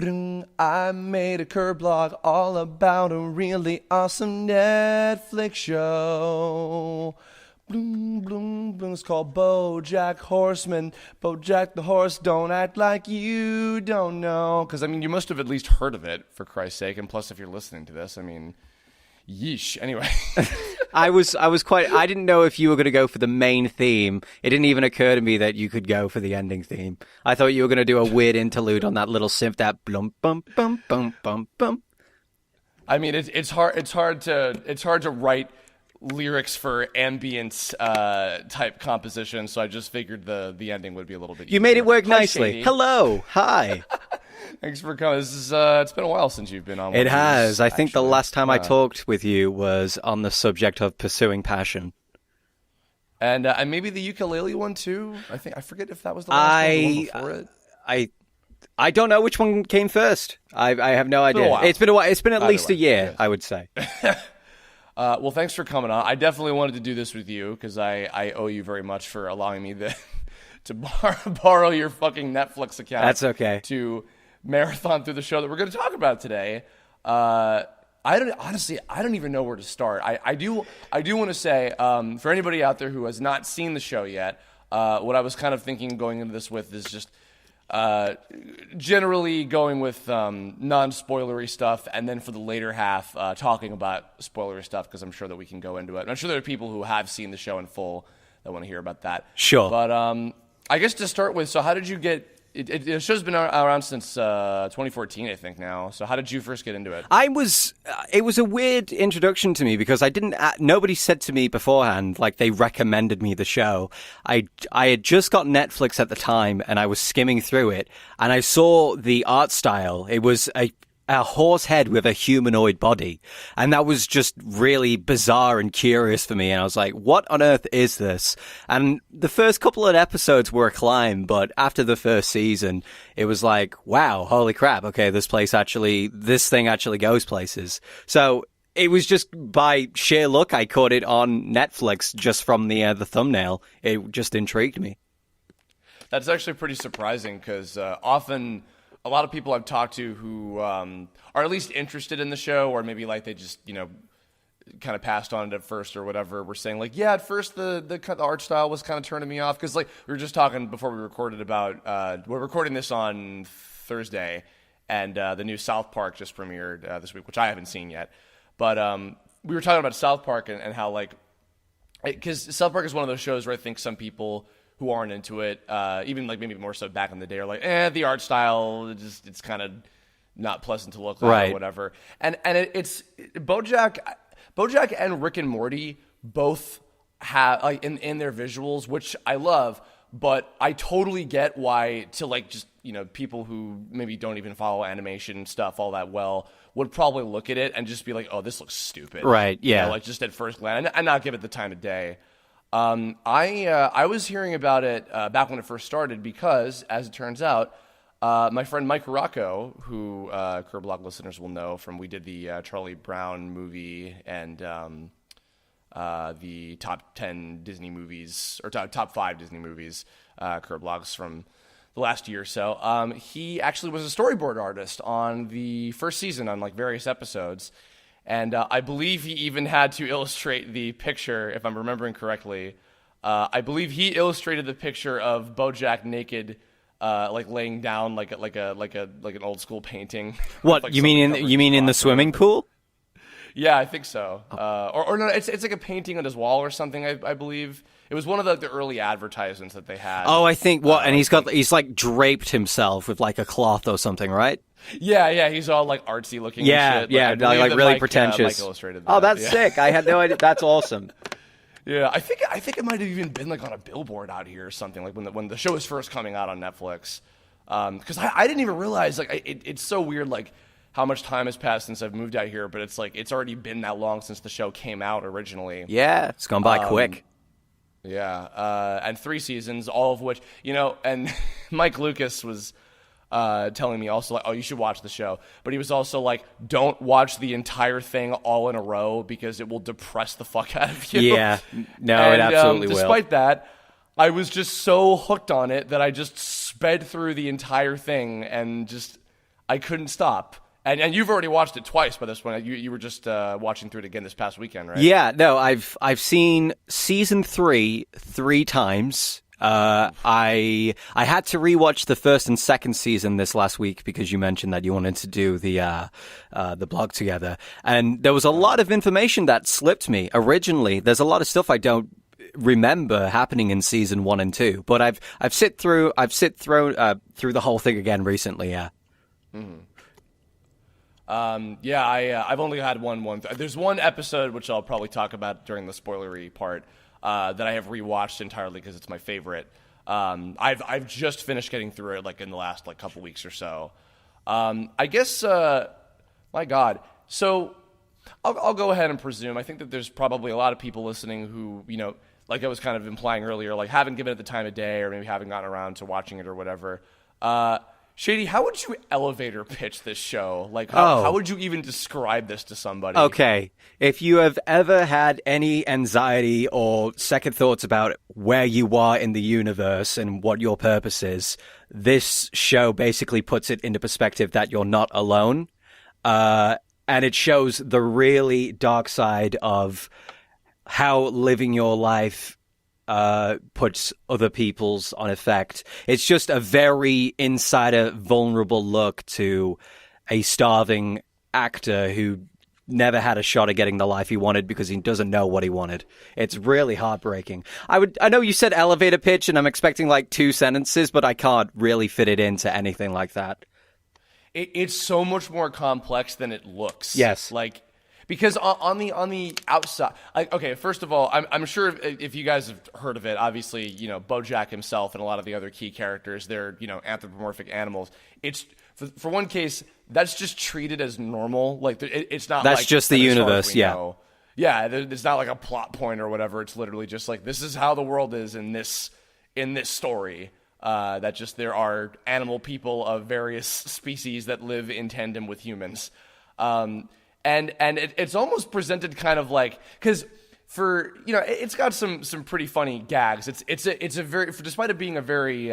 I made a Kirblog all about a really awesome Netflix show. Bloom, bloom, bloom. It's called Bojack Horseman. Bojack the horse, don't act like you don't know. Because, I mean, you must have at least heard of it, for Christ's sake. And plus, if you're listening to this, I mean, yeesh. Anyway. I didn't know if you were going to go for the main theme. It didn't even occur to me that you could go for the ending theme. I thought you were going to do a weird interlude on that little synth, that blum, bum, bum, bum, bum, bum. I mean, it's hard to write lyrics for ambience type composition, so I just figured the ending would be a little bit easier. You made it work nicely. Shady. Hello. Hi. Thanks for coming. This is it's been a while since you've been on. It has. I think the last time I talked with you was on the subject of pursuing passion. And maybe the ukulele one too. I forget if that was the last one, the one before it. I don't know which one came first. I have no idea. It's been a while. It's been at least a year, yes. I would say. Well, thanks for coming on. I definitely wanted to do this with you because I owe you very much for allowing me to borrow your fucking Netflix account. That's okay. To marathon through the show that we're going to talk about today. I don't even know where to start. I do want to say, for anybody out there who has not seen the show yet, what I was kind of thinking going into this with is just generally going with non-spoilery stuff, and then for the later half, talking about spoilery stuff, because I'm sure that we can go into it. And I'm sure there are people who have seen the show in full that want to hear about that. Sure. But I guess to start with, so how did you get... The show's been around since 2014, I think now. So how did you first get into it? It was a weird introduction to me because nobody said to me beforehand, like they recommended me the show. I had just got Netflix at the time and I was skimming through it and I saw the art style. It was a horse head with a humanoid body. And that was just really bizarre and curious for me. And I was like, what on earth is this? And the first couple of episodes were a climb, but after the first season, it was like, wow, holy crap. Okay, this thing actually goes places. So it was just by sheer luck, I caught it on Netflix just from the thumbnail. It just intrigued me. That's actually pretty surprising because often... a lot of people I've talked to who are at least interested in the show, or maybe like they just, kind of passed on it at first or whatever, were saying like, yeah, at first the art style was kind of turning me off. Because like we were just talking before we recorded about, we're recording this on Thursday, and the new South Park just premiered this week, which I haven't seen yet. But we were talking about South Park and how like, because South Park is one of those shows where I think some people who aren't into it, even like maybe more so back in the day, are like, the art style, it's kind of not pleasant to look at, right, or whatever. And it's Bojack and Rick and Morty both have like in their visuals, which I love, but I totally get why to like just people who maybe don't even follow animation stuff all that well would probably look at it and just be like, oh, this looks stupid, right? Yeah, like just at first glance, and not give it the time of day. I was hearing about it back when it first started because, as it turns out, my friend Mike Rocco, who Kirblog listeners will know from, we did the Charlie Brown movie and the top 10 Disney movies, or top 5 Disney movies, Kirblogs from the last year or so. He actually was a storyboard artist on the first season on like various episodes. And I believe he even had to illustrate the picture, if I'm remembering correctly. I believe he illustrated the picture of Bojack naked, like laying down like an old school painting. What like you mean in the swimming pool? Yeah, I think so. Or no, it's like a painting on his wall or something. I believe it was one of the early advertisements that they had. Oh, I think and he's like draped himself with like a cloth or something, right? Yeah, he's all like artsy looking. Yeah, and shit. yeah, like really pretentious. Mike illustrated that. Oh, that's sick! I had no idea. That's awesome. Yeah, I think it might have even been like on a billboard out here or something, like when the show was first coming out on Netflix. Because I didn't even realize like it's so weird like how much time has passed since I've moved out here, but it's like it's already been that long since the show came out originally. Yeah, it's gone by quick. Yeah, and 3 seasons, all of which and Mike Lucas was telling me also like, oh, you should watch the show, but he was also like, don't watch the entire thing all in a row because it will depress the fuck out of you. Yeah, no, it absolutely will. Despite that, I was just so hooked on it that I just sped through the entire thing and just I couldn't stop. And you've already watched it twice by this point. You were just watching through it again this past weekend, right? Yeah, no, I've seen season 3 times. I had to rewatch the first and second season this last week because you mentioned that you wanted to do the blog together, and there was a lot of information that slipped me originally. There's a lot of stuff I don't remember happening in season 1 and 2, but I've sit through the whole thing again recently. Yeah. Mm-hmm. I've only had one. There's one episode which I'll probably talk about during the spoilery part that I have rewatched entirely because it's my favorite. I've just finished getting through it like in the last like couple weeks or so. I guess my God. So I'll go ahead and presume. I think that there's probably a lot of people listening who, you know, like I was kind of implying earlier, like haven't given it the time of day or maybe haven't gotten around to watching it or whatever. Shady, how would you elevator pitch this show? Like, how would you even describe this to somebody? Okay, if you have ever had any anxiety or second thoughts about where you are in the universe and what your purpose is, this show basically puts it into perspective that you're not alone. And it shows the really dark side of how living your life puts other people's on effect. It's just a very insider, vulnerable look to a starving actor who never had a shot at getting the life he wanted because he doesn't know what he wanted. It's really heartbreaking. I know you said elevator pitch, and I'm expecting like 2 sentences, but I can't really fit it into anything like that. It's so much more complex than it looks. Yes. Like, because on the outside, like, okay, first of all, I'm sure if you guys have heard of it, obviously, you know, Bojack himself and a lot of the other key characters, they're, you know, anthropomorphic animals. It's, for one case, that's just treated as normal. Like, it's not that's like... just the universe, yeah. Know. Yeah, it's not like a plot point or whatever. It's literally just like, this is how the world is in this story. That just there are animal people of various species that live in tandem with humans. And it's almost presented kind of like, because for, you know, it's got some pretty funny gags. It's a very, despite it being a very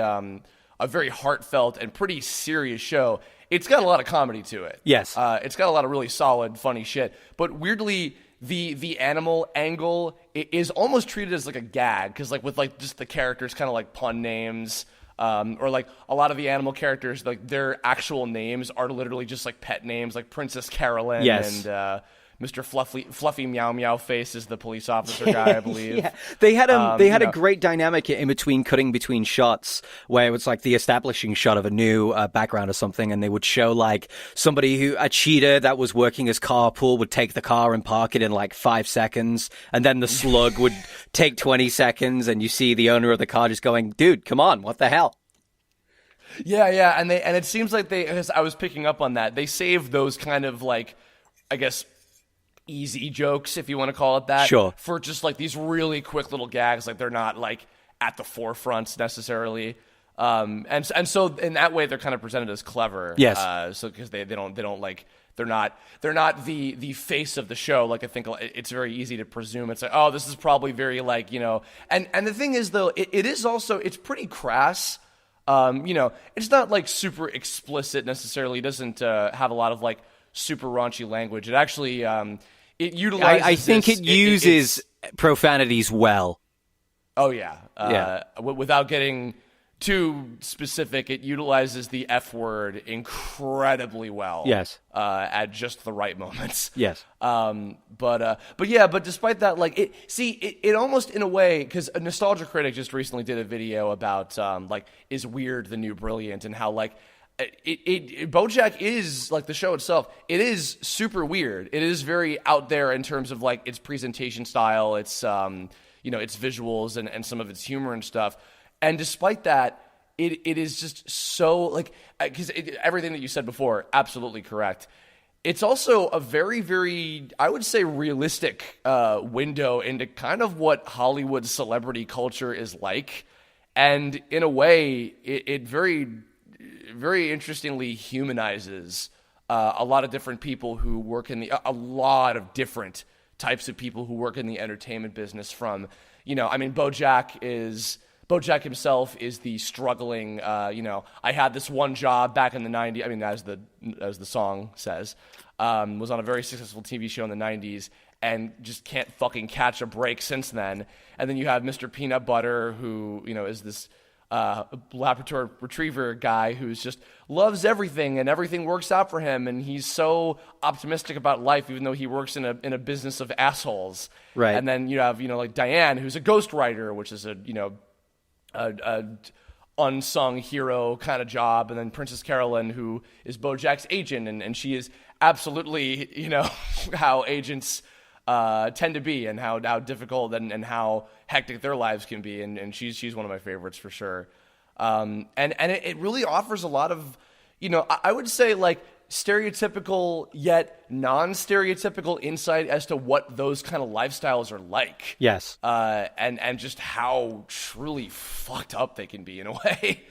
heartfelt and pretty serious show, it's got a lot of comedy to it. Yes. It's got a lot of really solid, funny shit. But weirdly, the animal angle is almost treated as like a gag, because like with like just the characters kind of like pun names. Or like a lot of the animal characters, like their actual names are literally just like pet names, like Princess Carolyn. Yes. And Mr. Fluffy Meow Meow Face is the police officer guy, I believe. Yeah. They had a great dynamic in between cutting between shots where it was like the establishing shot of a new background or something, and they would show like a cheater that was working as carpool would take the car and park it in like 5 seconds, and then the slug would take 20 seconds, and you see the owner of the car just going, dude, come on, what the hell? Yeah, and it seems like I was picking up on that, they saved those kind of like, I guess, easy jokes, if you want to call it that, sure, for just like these really quick little gags. Like they're not like at the forefront necessarily, and so in that way they're kind of presented as clever. Yes. So because they don't like, they're not the face of the show. Like I think it's very easy to presume it's like, oh, this is probably very like, you know, and the thing is though, it is also, it's pretty crass. You know, it's not like super explicit necessarily. It doesn't have a lot of like super raunchy language. It actually it utilizes. I think it uses profanities well. Oh yeah. Without getting too specific, it utilizes the F word incredibly well. Yes. At just the right moments. Yes. But despite that, like it almost in a way, because a Nostalgia Critic just recently did a video about like, is weird the new brilliant, and how like Bojack is, like the show itself, it is super weird. It is very out there in terms of like its presentation style, its you know, its visuals and some of its humor and stuff. And despite that, it is just so like, because everything that you said before, absolutely correct. It's also a very, very, I would say, realistic window into kind of what Hollywood celebrity culture is like. And in a way, it very, very interestingly humanizes a lot of different people who work in a lot of different types of people who work in the entertainment business. From, you know, I mean, Bojack Bojack himself is the struggling, I had this one job back in the 90s. I mean, as the song says, was on a very successful TV show in the 90s and just can't fucking catch a break since then. And then you have Mr. Peanut Butter, who, is this Labrador Retriever guy who's just loves everything and everything works out for him, and he's so optimistic about life even though he works in a business of assholes. Right. And then you have like Diane, who's a ghostwriter, which is a unsung hero kind of job, and then Princess Carolyn, who is Bojack's agent, and she is absolutely how agents tend to be, and how difficult and how hectic their lives can be, and she's one of my favorites for sure. And it really offers a lot of, I would say like stereotypical yet non-stereotypical insight as to what those kind of lifestyles are like. Yes. And just how truly fucked up they can be in a way.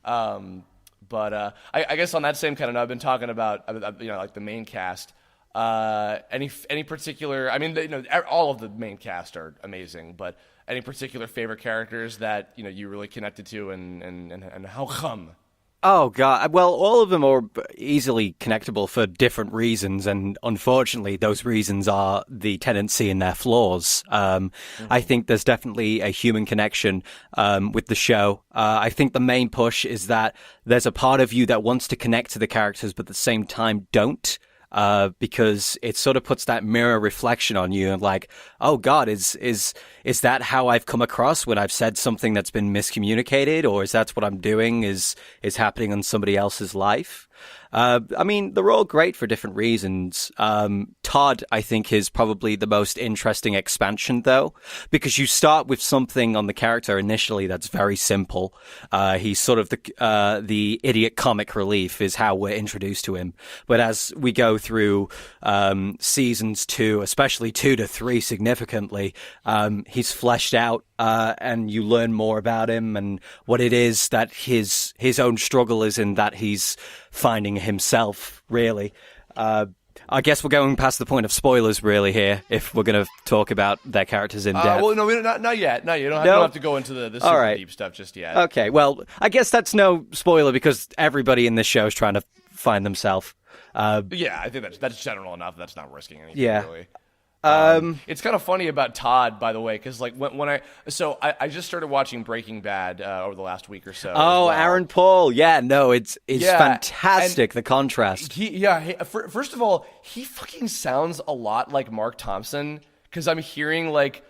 But I guess on that same kind of note, I've been talking about like the main cast. Any particular? I mean, all of the main cast are amazing, but any particular favorite characters that you really connected to, and how come? Oh, God. Well, all of them are easily connectable for different reasons, and unfortunately, those reasons are the tendency and their flaws. I think there's definitely a human connection with the show. I think the main push is that there's a part of you that wants to connect to the characters, but at the same time don't. Because it sort of puts that mirror reflection on you and like, oh God, is that how I've come across when I've said something that's been miscommunicated, or is that what I'm doing is happening on somebody else's life? I mean, they're all great for different reasons. Todd, I think, is probably the most interesting expansion, though, because you start with something on the character initially that's very simple. He's sort of the idiot comic relief is how we're introduced to him. But as we go through seasons 2, especially 2 to 3 significantly, he's fleshed out, and you learn more about him and what it is that his own struggle is in, that he's finding himself, really. I guess we're going past the point of spoilers, really, here, if we're going to talk about their characters in depth. Well, no, not yet. No, you don't have to go into the super deep stuff just yet. Okay, well, I guess that's no spoiler because everybody in this show is trying to find themselves. Yeah, I think that's general enough. That's not risking anything, really. It's kind of funny about Todd, by the way, because like when I just started watching Breaking Bad over the last week or so. Oh, well. Aaron Paul, it's fantastic, the contrast. First of all, he fucking sounds a lot like Mark Thompson, because I'm hearing like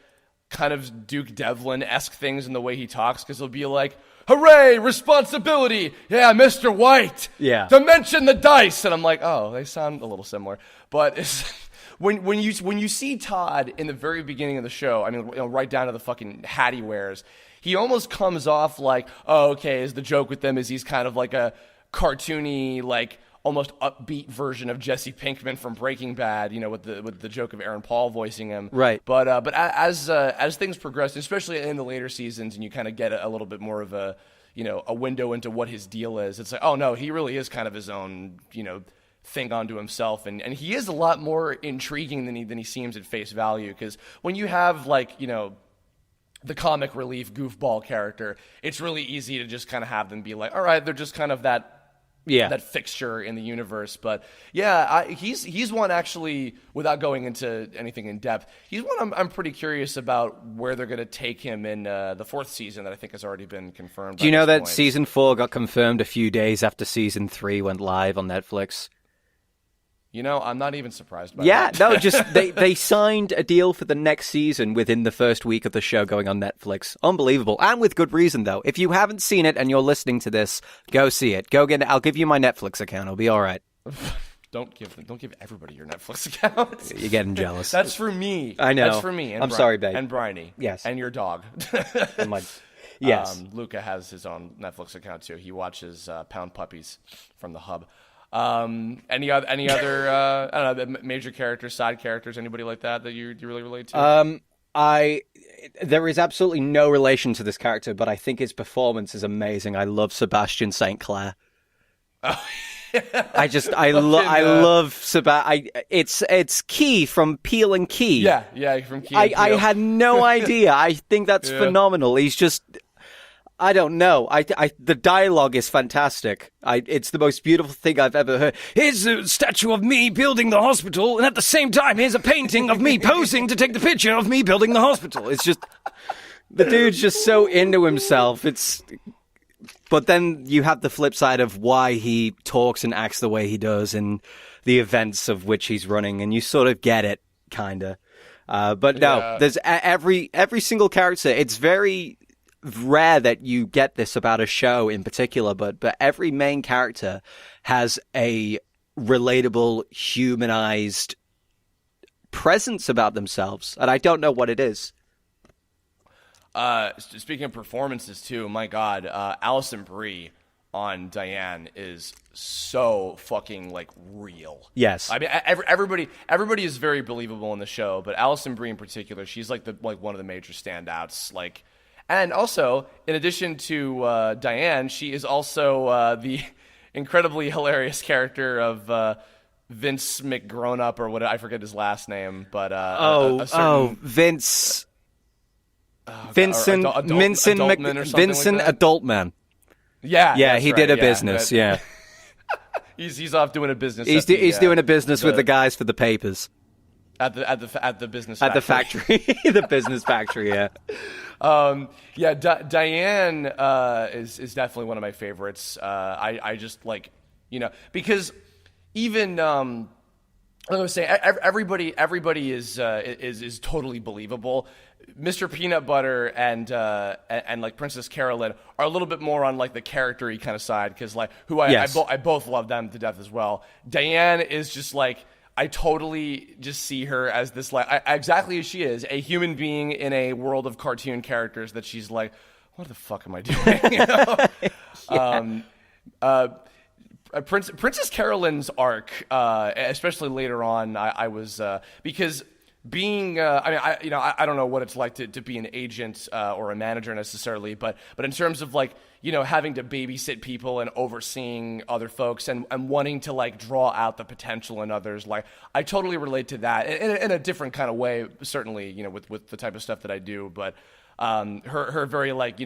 kind of Duke Devlin-esque things in the way he talks, because he'll be like, "Hooray, responsibility! Yeah, Mr. White! Yeah. Dimension the dice!" And I'm like, oh, they sound a little similar, but it's. When you see Todd in the very beginning of the show, I mean, right down to the fucking hat he wears, he almost comes off like, oh, okay, is the joke with them is he's kind of like a cartoony, like almost upbeat version of Jesse Pinkman from Breaking Bad, with the joke of Aaron Paul voicing him. Right. But as things progress, especially in the later seasons, and you kind of get a little bit more of a window into what his deal is, it's like, oh no, he really is kind of his own, thing onto himself, and he is a lot more intriguing than he seems at face value, because when you have like the comic relief goofball character, it's really easy to just kind of have them be like, all right, they're just kind of that fixture in the universe. But he's one, actually, without going into anything in depth, he's one I'm pretty curious about where they're going to take him in the 4th season that I think has already been confirmed. Do you know that season 4 got confirmed a few days after season 3 went live on Netflix? I'm not even surprised by that. No, just they signed a deal for the next season within the first week of the show going on Netflix. Unbelievable. And with good reason, though. If you haven't seen it and you're listening to this, go see it. Go get it. I'll give you my Netflix account. It'll be all right. Don't give everybody your Netflix account. You're getting jealous. That's for me. I know. That's for me. And I'm sorry, babe. And Bryony. Yes. And your dog. Yes. Luca has his own Netflix account, too. He watches Pound Puppies from the Hub. Any other I don't know, major characters, side characters, anybody like that you really relate to? There is absolutely no relation to this character, but I think his performance is amazing. I love Sebastian St. Clair. Oh, I love Sebastian. It's Key from Peel and Key. Yeah, from Key and Peele. I had no idea. I think that's phenomenal. He's just. I don't know. The dialogue is fantastic. It's the most beautiful thing I've ever heard. Here's a statue of me building the hospital, and at the same time, here's a painting of me posing to take the picture of me building the hospital. It's just, the dude's just so into himself. But then you have the flip side of why he talks and acts the way he does and the events of which he's running, and you sort of get it, kinda. But no, there's every single character. It's very rare that you get this about a show in particular, but every main character has a relatable, humanized presence about themselves, and I don't know what it is. Speaking of performances too, my God, Alison Brie on Diane is so fucking like real. Yes, I mean everybody is very believable in the show, but Alison Brie in particular, she's like one of the major standouts. Like, and also in addition to Diane, she is also the incredibly hilarious character of Vince McGrownup or what, I forget his last name, but Vince. Vincent Adultman. Yeah, he did a business. Yeah, he's off doing a business. He's doing a business with the guys for the papers at the business at factory. The factory, the business factory. Yeah, Diane is definitely one of my favorites. I just like, because even I'm gonna say everybody is totally believable. Mr. Peanut Butter and like Princess Carolyn are a little bit more on like the character-y kind of side, because like I both love them to death as well. Diane is just like, I totally just see her as this like exactly as she is, a human being in a world of cartoon characters that she's like, what the fuck am I doing? Princess Carolyn's arc, especially later on, I was because. Being, I don't know what it's like to be an agent or a manager necessarily, but in terms of like, having to babysit people and overseeing other folks and wanting to like draw out the potential in others, like I totally relate to that in a different kind of way, certainly, with the type of stuff that I do. But her very like,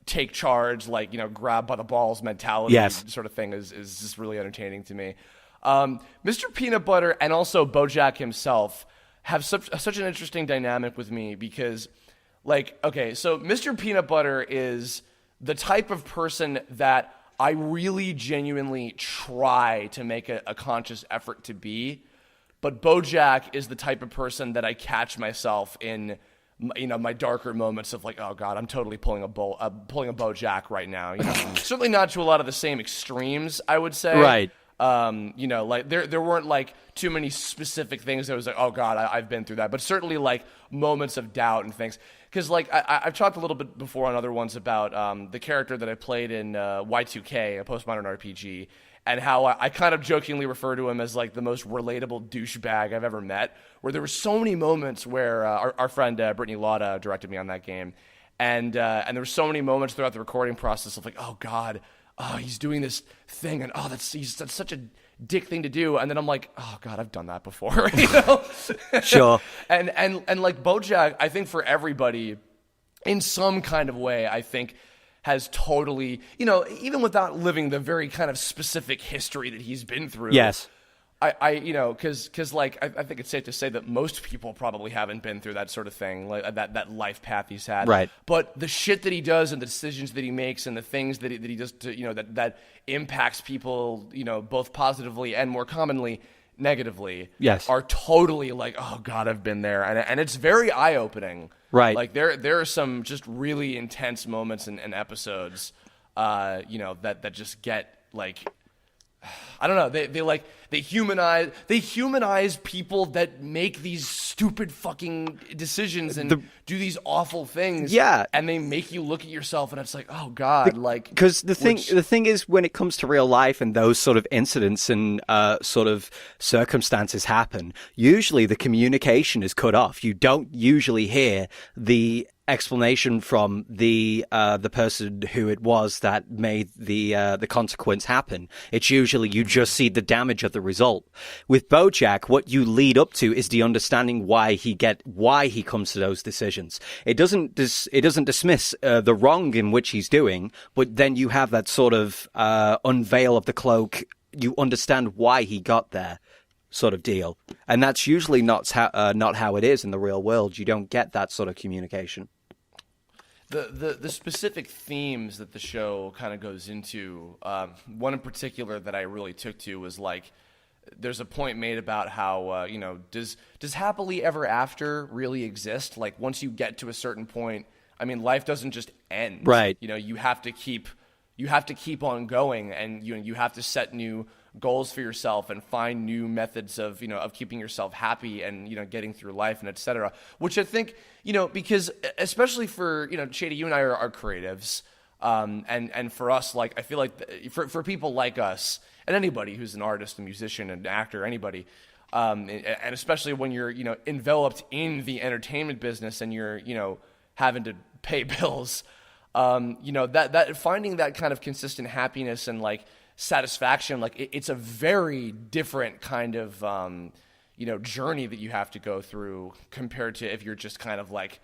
take charge, like, grab by the balls mentality sort of thing is just really entertaining to me. Mr. Peanut Butter and also Bojack himself have such an interesting dynamic with me, because like, okay, so Mr. Peanut Butter is the type of person that I really genuinely try to make a conscious effort to be, but Bojack is the type of person that I catch myself in, my darker moments of like, oh God, I'm totally pulling a Bojack right now. Certainly not to a lot of the same extremes, I would say. Right. Like there weren't like too many specific things that was like, oh God, I've been through that, but certainly like moments of doubt and things. Cause like I've talked a little bit before on other ones about, the character that I played in, Y2K, a postmodern RPG, and how I kind of jokingly refer to him as like the most relatable douchebag I've ever met, where there were so many moments where, our friend, Brittany Lauda directed me on that game. And there were so many moments throughout the recording process of like, oh God, oh, he's doing this thing, and that's such a dick thing to do. And then I'm like, oh God, I've done that before, Sure. and like Bojack, I think for everybody, in some kind of way, I think has totally, even without living the very kind of specific history that he's been through. Yes. Because like I think it's safe to say that most people probably haven't been through that sort of thing, like that life path he's had. Right. But the shit that he does and the decisions that he makes and the things that he does to, that impacts people, both positively and more commonly negatively. Yes. Are totally like, oh God, I've been there, and it's very eye opening. Right. Like there are some just really intense moments and episodes, that just get like. I don't know. They humanize people that make these stupid fucking decisions and do these awful things. Yeah, and they make you look at yourself, and it's like, oh God, because the thing is, when it comes to real life and those sort of incidents and sort of circumstances happen, usually the communication is cut off. You don't usually hear the explanation from the person who it was that made the consequence happen. It's usually you just see the damage of the result. With Bojack, what you lead up to is the understanding why he comes to those decisions. It doesn't dismiss the wrong in which he's doing, but then you have that sort of unveil of the cloak. You understand why he got there, sort of deal, and that's usually not how it is in the real world. You don't get that sort of communication. The specific themes that the show kind of goes into, one in particular that I really took to was like, there's a point made about how does happily ever after really exist? Like once you get to a certain point, I mean, life doesn't just end, right? You have to keep on going, and you have to set new goals for yourself and find new methods of keeping yourself happy and getting through life and etc. Which I think because especially for Shady, you and I are creatives, and for us, like I feel like for people like us and anybody who's an artist, a musician, an actor, anybody, and especially when you're enveloped in the entertainment business and you're having to pay bills, that finding that kind of consistent happiness and like satisfaction, like it's a very different kind of journey that you have to go through compared to if you're just kind of like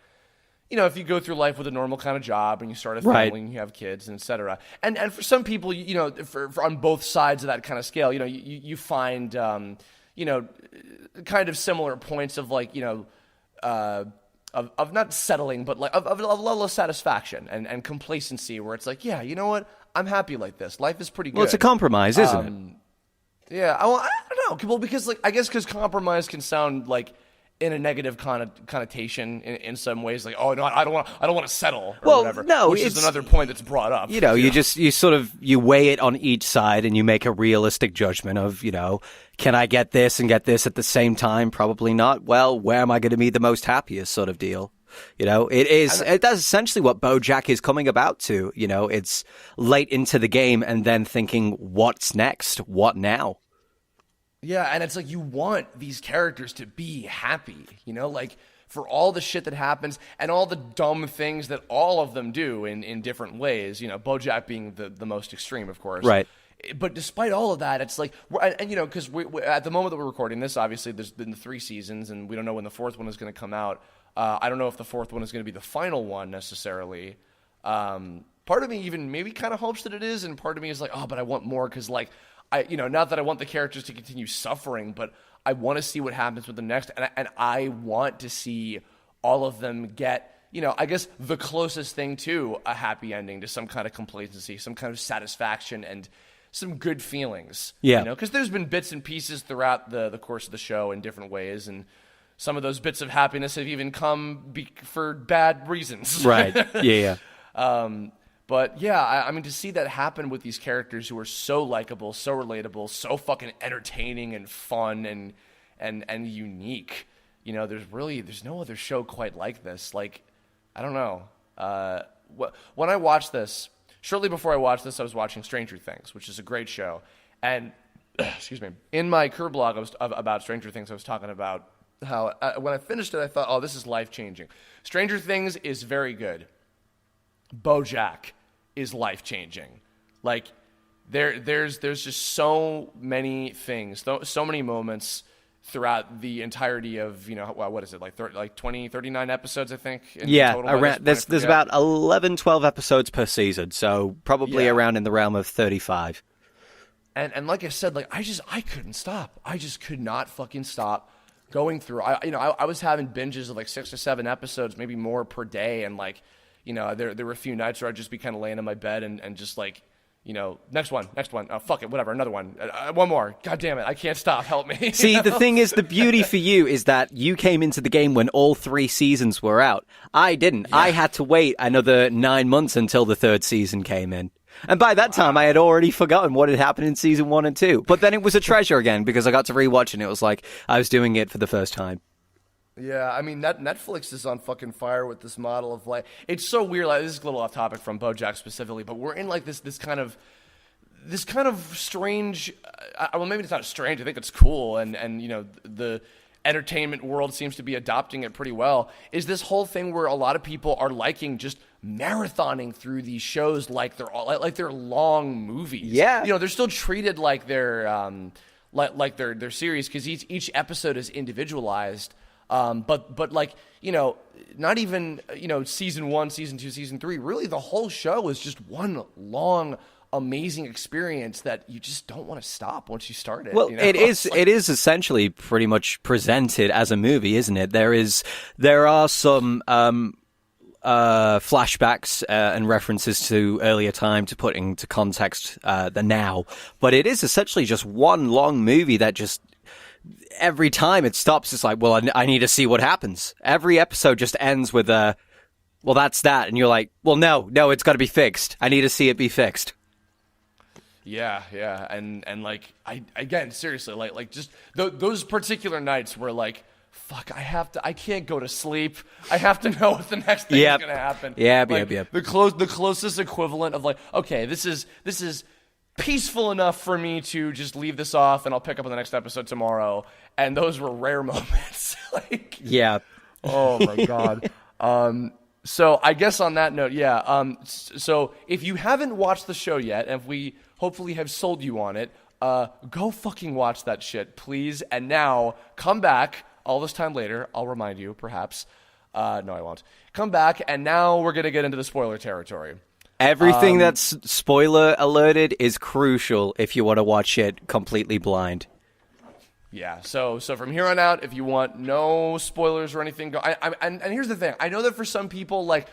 if you go through life with a normal kind of job and you start a family and you have kids and etc. And for some people, for on both sides of that kind of scale, you find kind of similar points of like of not settling, but like of a level of satisfaction and complacency where it's like, yeah, you know what? I'm happy like this. Life is pretty good. Well, it's a compromise, isn't it? Yeah. I don't know. Well, because like I guess because compromise can sound like in a negative connotation in some ways, like, oh no, I don't want to settle or whatever. No, which is another point that's brought up. You weigh it on each side and you make a realistic judgment of can I get this and get this at the same time? Probably not. Well, where am I going to be the most happiest? Sort of deal. That's essentially what Bojack is coming about to. It's late into the game and then thinking, what's next? What now? Yeah, and it's like you want these characters to be happy, like for all the shit that happens and all the dumb things that all of them do in different ways, Bojack being the most extreme, of course. Right. But despite all of that, it's like, and because we at the moment that we're recording this, obviously there's been 3 seasons and we don't know when the 4th one is going to come out. I don't know if the 4th one is going to be the final one necessarily. Part of me even maybe kind of hopes that it is, and part of me is like, oh, but I want more because, like, not that I want the characters to continue suffering, but I want to see what happens with the next, and I want to see all of them get, I guess the closest thing to a happy ending, to some kind of complacency, some kind of satisfaction, and some good feelings. Yeah. Because there's been bits and pieces throughout the course of the show in different ways, and some of those bits of happiness have even come for bad reasons. Right. Yeah. But yeah, I mean, to see that happen with these characters who are so likable, so relatable, so fucking entertaining and fun and unique. There's no other show quite like this. Like, I don't know. When I watched this, shortly before I watched this, I was watching Stranger Things, which is a great show. And excuse me, in my Kirblog about Stranger Things, I was talking about how when I finished it, I thought, oh, this is life-changing. Stranger Things is very good. Bojack is life-changing. Like, there's just so many things, so many moments throughout the entirety of, what is it, like 20, 39 episodes, I think? Total, there's about 11, 12 episodes per season, so probably around in the realm of 35. And like I said, like, I couldn't stop. I just could not fucking stop going through. I was having binges of like 6 or 7 episodes, maybe more per day, and like, there were a few nights where I'd just be kind of laying in my bed and just like, next one, oh, fuck it, whatever, another one, one more, god damn it, I can't stop, help me. See, the thing is, the beauty for you is that you came into the game when all 3 seasons were out. I didn't. Yeah. I had to wait another 9 months until the 3rd season came in. And by that time, I had already forgotten what had happened in season 1 and 2. But then it was a treasure again because I got to rewatch and it was like I was doing it for the first time. Yeah, I mean, Netflix is on fucking fire with this model of like, it's so weird. Like, this is a little off topic from Bojack specifically, but we're in like this kind of strange. Well, maybe it's not strange. I think it's cool, and entertainment world seems to be adopting it pretty well, is this whole thing where a lot of people are liking just marathoning through these shows like they're long movies. Yeah. You know, they're still treated like they're like their series, because each episode is individualized. But like, you know, not even, you know, season 1, season 2, season 3, really the whole show is just one long, amazing experience that you just don't want to stop once you start it. Well, you know? it is essentially pretty much presented as a movie, isn't it? There are some flashbacks and references to earlier time to put into context the now, but it is essentially just one long movie that just every time it stops, it's like, well, I need to see what happens. Every episode just ends with well, that's that, and you're like, well, no, it's got to be fixed. I need to see it be fixed. Yeah, and like again, seriously, like just those particular nights where like, fuck, I can't go to sleep. I have to know what the next thing is gonna happen. Yep. The closest equivalent of like, okay, this is peaceful enough for me to just leave this off and I'll pick up on the next episode tomorrow. And those were rare moments. Like, yeah. Oh my God. So I guess on that note, yeah. So if you haven't watched the show yet, and if we hopefully have sold you on it, go fucking watch that shit, please. And now come back all this time later. I'll remind you, perhaps. No, I won't. Come back, and now we're gonna get into the spoiler territory. Everything that's spoiler alerted is crucial if you want to watch it completely blind. Yeah, so from here on out, if you want no spoilers or anything, and here's the thing. I know that for some people, like,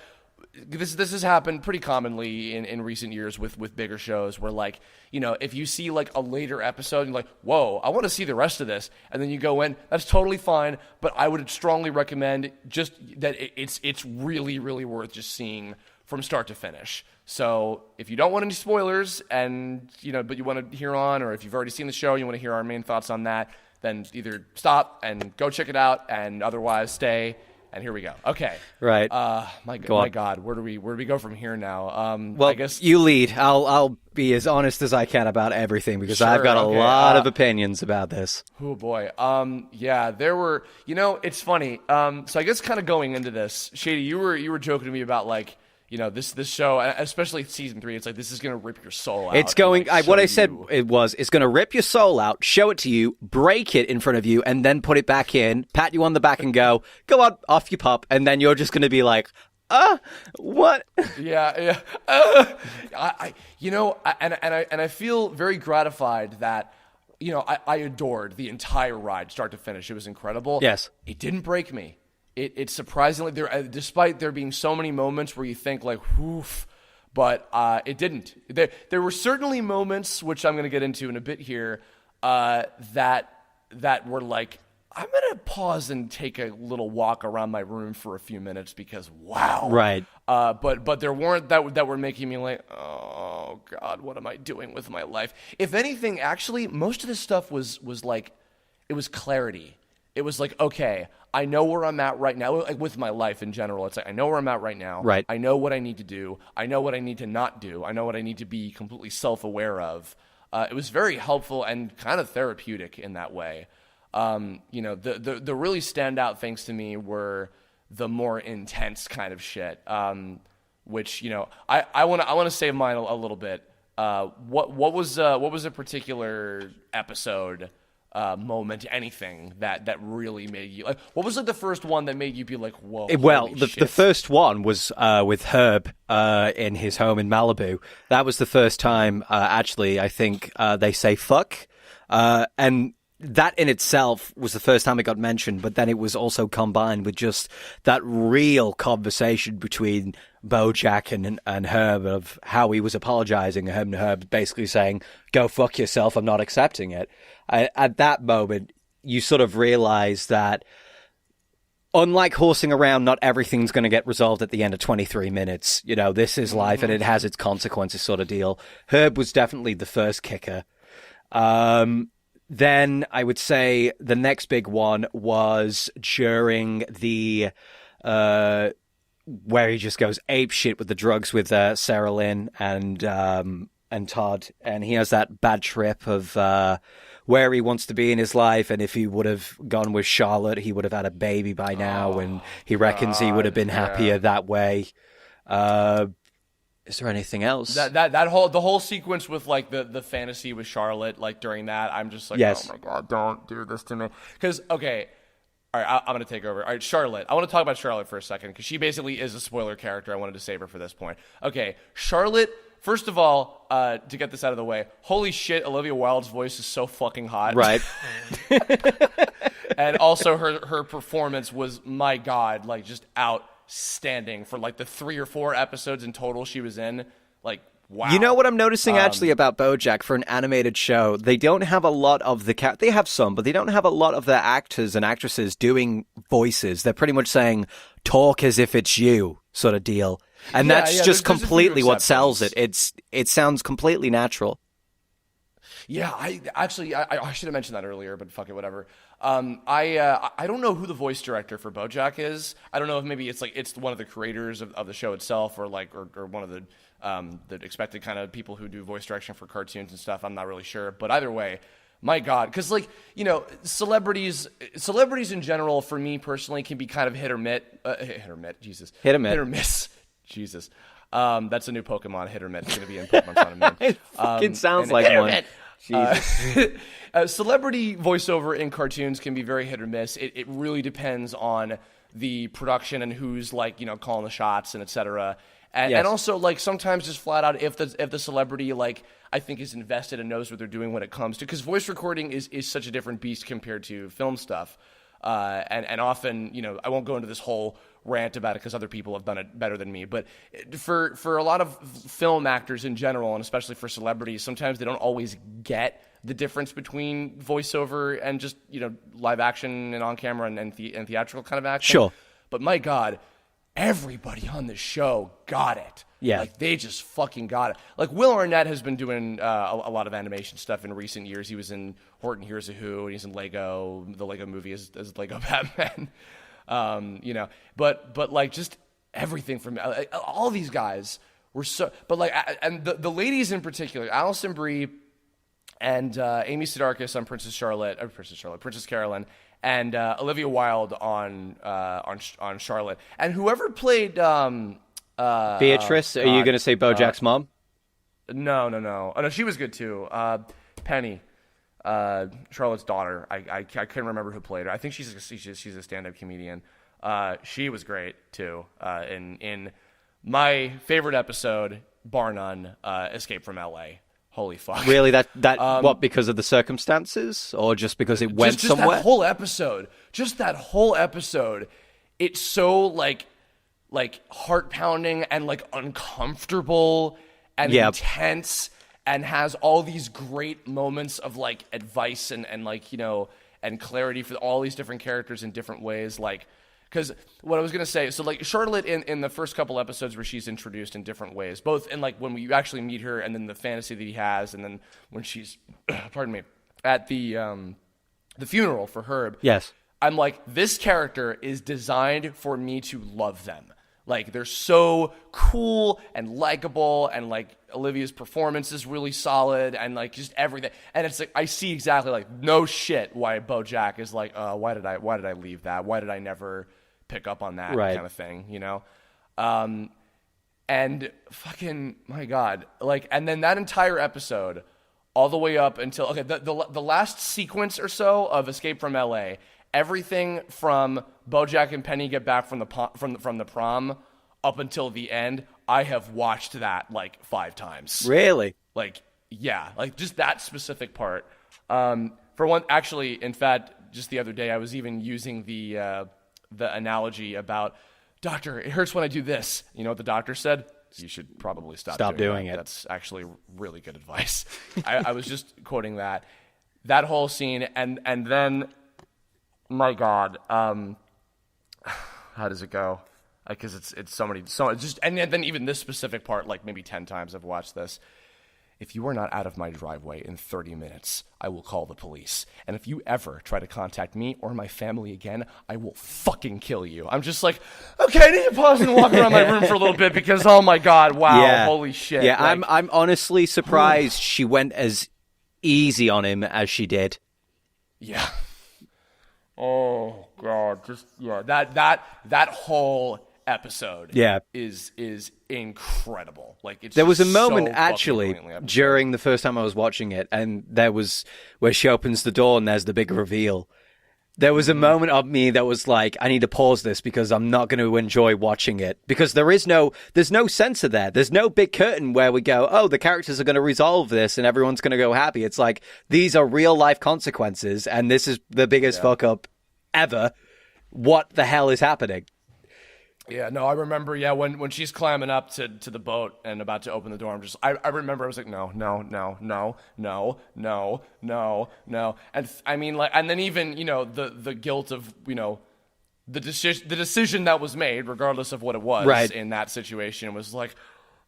this has happened pretty commonly in recent years with bigger shows where, like, you know, if you see, like, a later episode, and you're like, whoa, I want to see the rest of this, and then you go in, that's totally fine, but I would strongly recommend just that it's really, really worth just seeing from start to finish. So if you don't want any spoilers, and, you know, but you want to hear on, or if you've already seen the show, you want to hear our main thoughts on that, then either stop and go check it out, and otherwise stay. And here we go. Okay. Right. My God. Where do we go from here now? Well, I guess you lead. I'll be as honest as I can about everything, because I've got a lot of opinions about this. Oh boy. Yeah, there were. You know, it's funny. So I guess kind of going into this, Shady, you were joking to me about, like, you know, this show, especially season 3, it's like, this is going to rip your soul out. It's going, what I said, you. it's going to rip your soul out, show it to you, break it in front of you, and then put it back in, pat you on the back and go on, off you pop, and then you're just going to be like, what? Yeah. You know, I feel very gratified that, you know, I adored the entire ride, start to finish. It was incredible. Yes. It didn't break me. It's surprisingly, despite there being so many moments where you think, like, woof, but it didn't. There were certainly moments, which I'm going to get into in a bit here, that were like, I'm going to pause and take a little walk around my room for a few minutes because, wow. Right. But there weren't that were making me like, oh, God, what am I doing with my life? If anything, actually, most of this stuff was like, it was clarity. It was like, okay, I know where I'm at right now, like with my life in general. It's like, I know where I'm at right now. Right. I know what I need to do. I know what I need to not do. I know what I need to be completely self-aware of. It was very helpful and kind of therapeutic in that way. You know, the really standout things to me were the more intense kind of shit, which, you know, I want to save mine a little bit. What was a particular episode, moment, anything that really made you, like, what was like the first one that made you be like, whoa? Well, the first one was with Herb in his home in Malibu. That was the first time, actually, I think they say fuck, and that in itself was the first time it got mentioned, but then it was also combined with just that real conversation between Bojack and Herb of how he was apologizing, and Herb basically saying, go fuck yourself, I'm not accepting it. At that moment, you sort of realize that unlike horsing around, not everything's going to get resolved at the end of 23 minutes. You know, this is life and it has its consequences sort of deal. Herb was definitely the first kicker. Then I would say the next big one was during the where he just goes ape shit with the drugs with Sarah Lynn and Todd, and he has that bad trip of where he wants to be in his life, and if he would have gone with Charlotte, he would have had a baby by now, and he reckons he would have been happier that way. Is there anything else? The whole sequence with like the fantasy with Charlotte, like during that, I'm just like, yes. Oh my God, don't do this to me. Because okay, all right, I'm gonna take over. All right, Charlotte. I want to talk about Charlotte for a second because she basically is a spoiler character. I wanted to save her for this point. Okay, Charlotte. First of all, to get this out of the way, holy shit, Olivia Wilde's voice is so fucking hot. Right. And also her performance was, my God, like just outstanding for like the 3 or 4 episodes in total she was in. Like, wow. You know what I'm noticing actually about Bojack for an animated show? They don't have a lot of the they have some, but they don't have a lot of the actors and actresses doing voices. They're pretty much saying, talk as if it's you sort of deal. And that's just completely what sells it. It sounds completely natural. Yeah, I should have mentioned that earlier, but fuck it, whatever. I don't know who the voice director for Bojack is. I don't know if maybe it's one of the creators of the show itself, or one of the expected kind of people who do voice direction for cartoons and stuff. I'm not really sure, but either way, my God, because celebrities in general, for me personally, can be kind of hit or miss. Hit or miss. Jesus. That's a new Pokemon, Hit or Mitt. It's going to be in Pokemon Sun and Moon. It fucking sounds like one. Jesus. Celebrity voiceover in cartoons can be very hit or miss. It really depends on the production and who's calling the shots and et cetera. And, yes. And also sometimes just flat out if the celebrity I think is invested and knows what they're doing when it comes to, because voice recording is such a different beast compared to film stuff. And often, I won't go into this whole rant about it because other people have done it better than me. But for a lot of film actors in general, and especially for celebrities, sometimes they don't always get the difference between voiceover and just, live action and on camera and theatrical kind of action. Sure. But my God, everybody on the show got it. Yeah. They just fucking got it. Will Arnett has been doing a lot of animation stuff in recent years. He was in Horton Hears a Who, and he's in Lego, the Lego movie as Lego Batman. But just everything from all these guys were so. But and the ladies in particular, Alison Brie and Amy Sedaris on Princess Carolyn, and Olivia Wilde on Charlotte, and whoever played Beatrice. Are you going to say Bojack's mom? No. Oh no, she was good too. Penny. Charlotte's daughter. I couldn't remember who played her. I think she's a stand-up comedian. She was great too. In my favorite episode, bar none, Escape from L.A. Holy fuck! Really? That what? Because of the circumstances, or just because it went somewhere? Just that whole episode. It's so heart pounding and uncomfortable and intense. And has all these great moments of advice and and clarity for all these different characters in different ways. Because what I was gonna say, so Charlotte in the first couple episodes where she's introduced in different ways, both in when we actually meet her, and then the fantasy that he has, and then when she's, pardon me, at the funeral for Herb. Yes, I'm this character is designed for me to love them. They're so cool and likable, and Olivia's performance is really solid, and just everything. And it's I see exactly no shit why Bojack is why did I leave that? Why did I never pick up on that kind of thing, And fucking my God, and then that entire episode, all the way up until the last sequence or so of Escape from L.A. Everything from Bojack and Penny get back from the prom up until the end, I have watched that 5 times. Really? Yeah, just that specific part. For one, actually, in fact, just the other day, I was even using the analogy about, doctor, it hurts when I do this. You know what the doctor said? You should probably stop doing it. That's actually really good advice. I was just quoting that whole scene, and then. My God, how does it go? Because it's so just, and then even this specific part, maybe 10 times I've watched this. If you are not out of my driveway in 30 minutes, I will call the police. And if you ever try to contact me or my family again, I will fucking kill you. I'm just okay, I need to pause and walk around my room for a little bit because, oh my God, wow, holy shit. Yeah, I'm honestly surprised she went as easy on him as she did. Yeah. Oh God, that whole episode is incredible. Like there was a moment actually during the first time I was watching it, and there was where she opens the door and there's the big reveal. There was a moment of me that was like, I need to pause this because I'm not going to enjoy watching it, because there's no censor there. There's no big curtain where we go, oh, the characters are going to resolve this and everyone's going to go happy. It's like, these are real life consequences and this is the biggest fuck up ever. What the hell is happening? Yeah, no, I remember, when she's climbing up to the boat and about to open the door, I remember I was like, no. And I mean, like, and then even, the guilt of, the decision that was made, regardless of what it was in that situation, was like,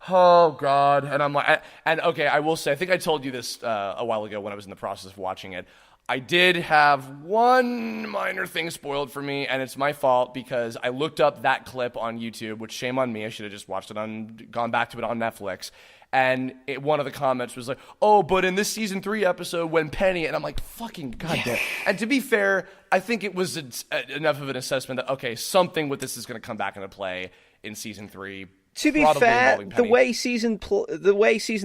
oh God. And I'm like, and okay, I will say, I think I told you this a while ago when I was in the process of watching it. I did have one minor thing spoiled for me, and it's my fault because I looked up that clip on YouTube, which shame on me. I should have just watched it gone back to it on Netflix. And one of the comments was like, oh, but in this season 3 episode when Penny, and I'm like, fucking goddamn. And to be fair, I think it was enough of an assessment that, okay, something with this is going to come back into play in season 3. To be fair, the way season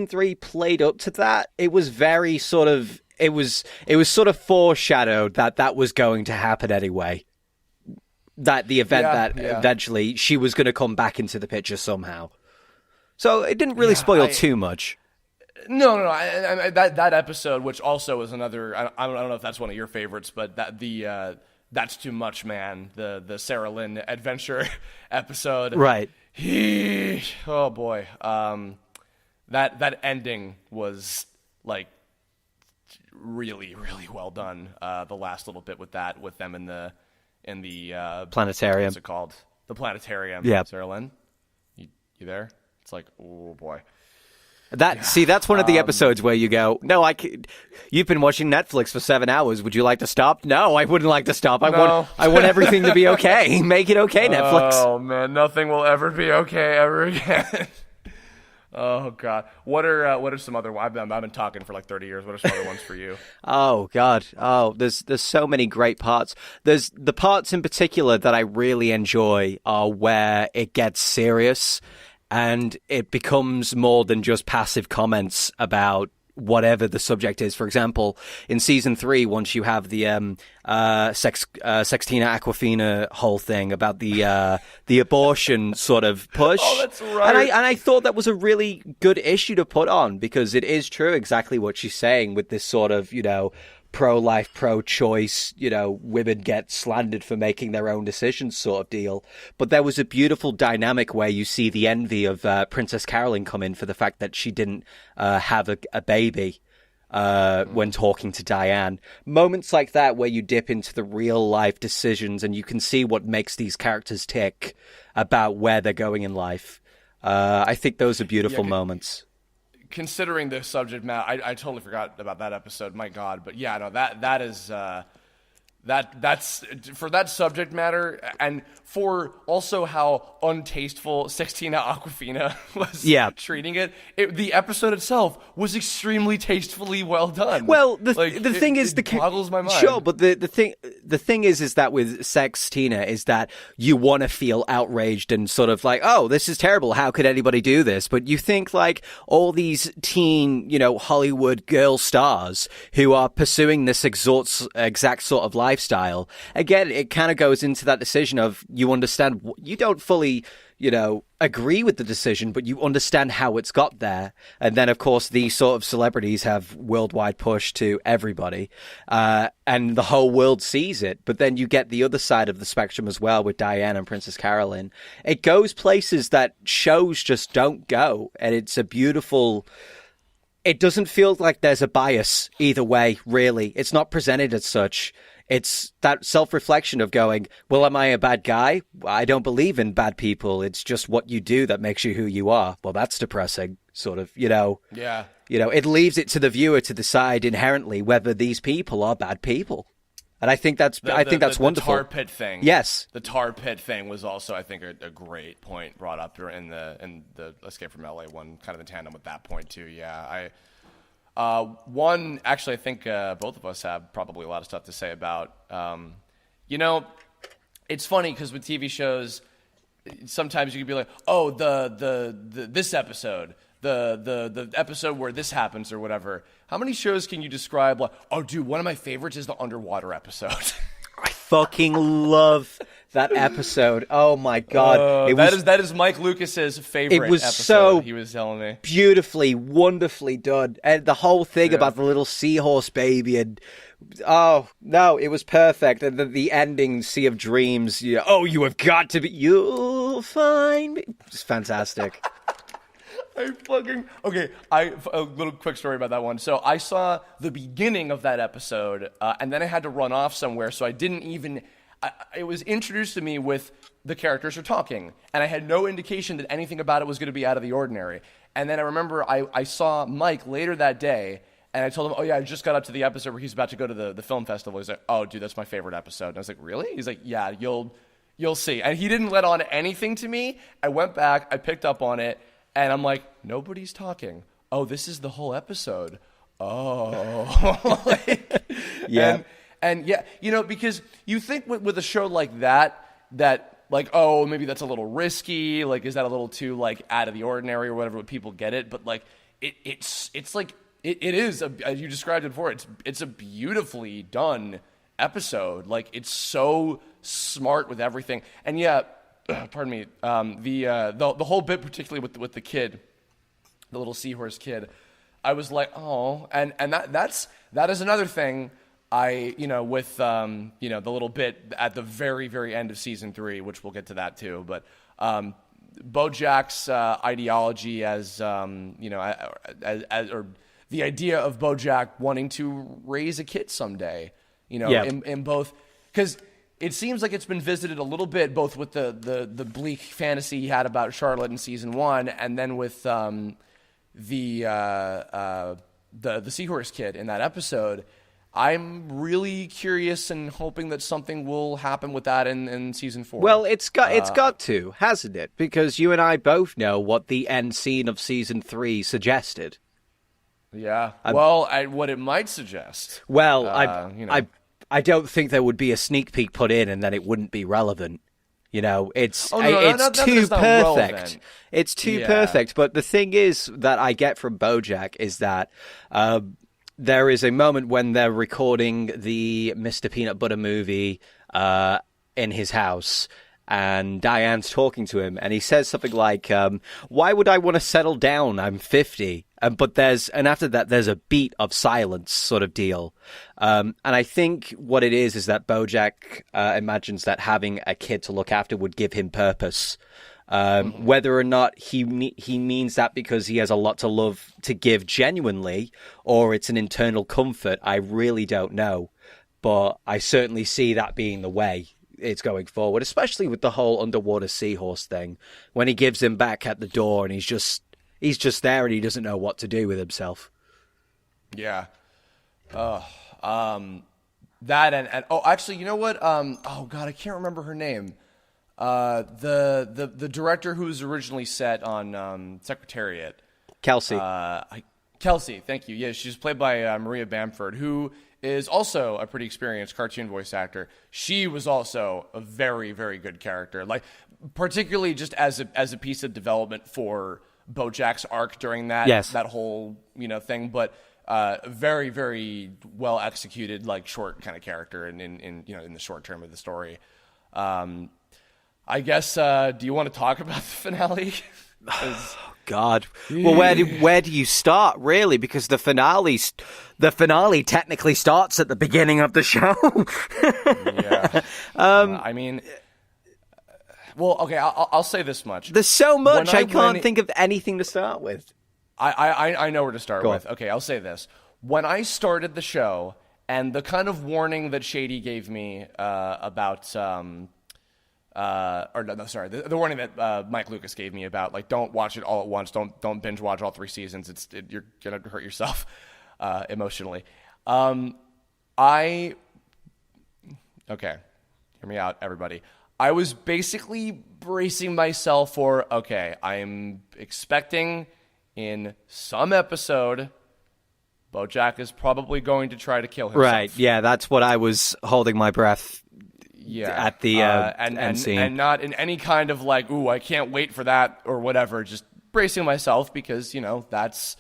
3 played up to that, it was very sort of, it was sort of foreshadowed that was going to happen anyway. That the event eventually she was going to come back into the picture somehow. So it didn't really spoil too much. No. That episode, which also was another, I don't know if that's one of your favorites, but That's Too Much, Man, the Sarah Lynn adventure episode. Right. Oh boy. That ending was like really, really well done. The last little bit with them in the planetarium. What's it called? The planetarium. Yeah. Sarah Lynn, you there? It's like, oh boy. That's one of the episodes where you go, no, you've been watching Netflix for 7 hours. Would you like to stop? No, I wouldn't like to stop. I want everything to be okay. Make it okay, Netflix. Oh man, nothing will ever be okay ever again. Oh God, what are some other? I've been talking for like 30 years. What are some other ones for you? Oh God, there's so many great parts. There's the parts in particular that I really enjoy are where it gets serious. And it becomes more than just passive comments about whatever the subject is. For example, in season 3, once you have the Sextina Aquafina whole thing about the abortion sort of push. Oh, that's right. And I thought that was a really good issue to put on, because it is true exactly what she's saying with this sort of, pro-life, pro-choice, women get slandered for making their own decisions sort of deal. But there was a beautiful dynamic where you see the envy of Princess Carolyn come in for the fact that she didn't have a baby when talking to Diane. Moments like that where you dip into the real-life decisions and you can see what makes these characters tick about where they're going in life. I think those are beautiful moments. Considering the subject matter, I totally forgot about that episode. My God, but yeah, no, that is that's for that subject matter, and for also how untasteful Sextina Aquafina was treating it. The episode itself was extremely tastefully well done. Well, the thing is, it boggles my mind. Sure, but the thing is that with Sextina is that you want to feel outraged and sort of like, oh, this is terrible. How could anybody do this? But you think like all these teen, Hollywood girl stars who are pursuing this exact sort of lifestyle. Again, it kind of goes into that decision of you understand, you don't fully, agree with the decision, but you understand how it's got there. And then, of course, these sort of celebrities have worldwide push to everybody, and the whole world sees it. But then you get the other side of the spectrum as well with Diane and Princess Carolyn. It goes places that shows just don't go, and it's a beautiful... It doesn't feel like there's a bias either way, really. It's not presented as such. It's that self-reflection of going, well, am I a bad guy? I don't believe in bad people. It's just what you do that makes you who you are. Well, that's depressing, sort of, Yeah. It leaves it to the viewer to decide inherently whether these people are bad people. And I think that's wonderful. The tar pit thing. Yes. The tar pit thing was also, I think, a great point brought up in the Escape from LA one, kind of in tandem with that point too. Yeah, One, actually, I think both of us have probably a lot of stuff to say about. It's funny because with TV shows, sometimes you can be like, oh, the this episode, the episode where this happens or whatever. How many shows can you describe? Like, oh, dude, one of my favorites is the underwater episode. I fucking love that episode. Oh my god, that is Mike Lucas's favorite. It was episode, so he was telling me beautifully, wonderfully done, and the whole thing about the little seahorse baby, and oh no, it was perfect. And the ending, Sea of Dreams. Oh, you have got to be. You'll find me. It's fantastic. Okay, a little quick story about that one. So I saw the beginning of that episode, and then I had to run off somewhere, so I didn't even... it was introduced to me with the characters are talking, and I had no indication that anything about it was going to be out of the ordinary. And then I remember I saw Mike later that day, and I told him, oh yeah, I just got up to the episode where he's about to go to the film festival. He's like, oh dude, that's my favorite episode. And I was like, really? He's like, yeah, you'll see. And he didn't let on anything to me. I went back, I picked up on it, and I'm like, nobody's talking. Oh, this is the whole episode. Oh. Yeah. And yeah, because you think with a show like that like, oh, maybe that's a little risky. Like, is that a little too like out of the ordinary or whatever? Would people get it? But like, it's like it is as you described it before. It's a beautifully done episode. Like, it's so smart with everything. And yeah. Pardon me. The whole bit, particularly with the kid, the little seahorse kid, I was like, oh, and that is another thing. With the little bit at the very, very end of season 3, which we'll get to that too. But Bojack's ideology as or the idea of Bojack wanting to raise a kid someday, in both, because it seems like it's been visited a little bit, both with the bleak fantasy he had about Charlotte in season 1, and then with the seahorse kid in that episode. I'm really curious and hoping that something will happen with that in season 4. Well, it's got to, hasn't it? Because you and I both know what the end scene of season 3 suggested. Yeah. What it might suggest. Well, I don't think there would be a sneak peek put in and then it wouldn't be relevant. It's too perfect. It's too perfect. But the thing is that I get from Bojack is that there is a moment when they're recording the Mr. Peanut Butter movie in his house, and Diane's talking to him, and he says something like, why would I want to settle down? I'm 50. And after that, there's a beat of silence sort of deal. And I think what it is that Bojack imagines that having a kid to look after would give him purpose. Whether or not he means that because he has a lot to love to give genuinely, or it's an internal comfort, I really don't know. But I certainly see that being the way it's going forward, especially with the whole underwater seahorse thing. When he gives him back at the door and he's just there and he doesn't know what to do with himself. Yeah. That and actually, you know what? Oh God, I can't remember her name. The director who was originally set on Secretariat. Kelsey. Kelsey, thank you. Yeah, she's played by Maria Bamford, who is also a pretty experienced cartoon voice actor. She was also a very, very good character. Like, particularly just as a piece of development for Bojack's arc during that that whole thing. But very, very well executed, like short kind of character in the short term of the story. I guess. Do you want to talk about the finale? God. Well, where do you start, really? Because the finale technically starts at the beginning of the show. Yeah. I mean, well, okay. I'll say this much. There's so much I can't think of anything to start with. I know where to start with. On. Okay, I'll say this. When I started the show, and the kind of warning that Shady gave me about. The warning that Mike Lucas gave me about, like, don't watch it all at once. Don't binge watch all 3 seasons. You're gonna hurt yourself emotionally. Okay, hear me out, everybody. I was basically bracing myself for, okay, I'm expecting in some episode Bojack is probably going to try to kill himself. Right, yeah, that's what I was holding my breath at the end scene. And not in any kind of like, ooh, I can't wait for that or whatever, just bracing myself because, that's...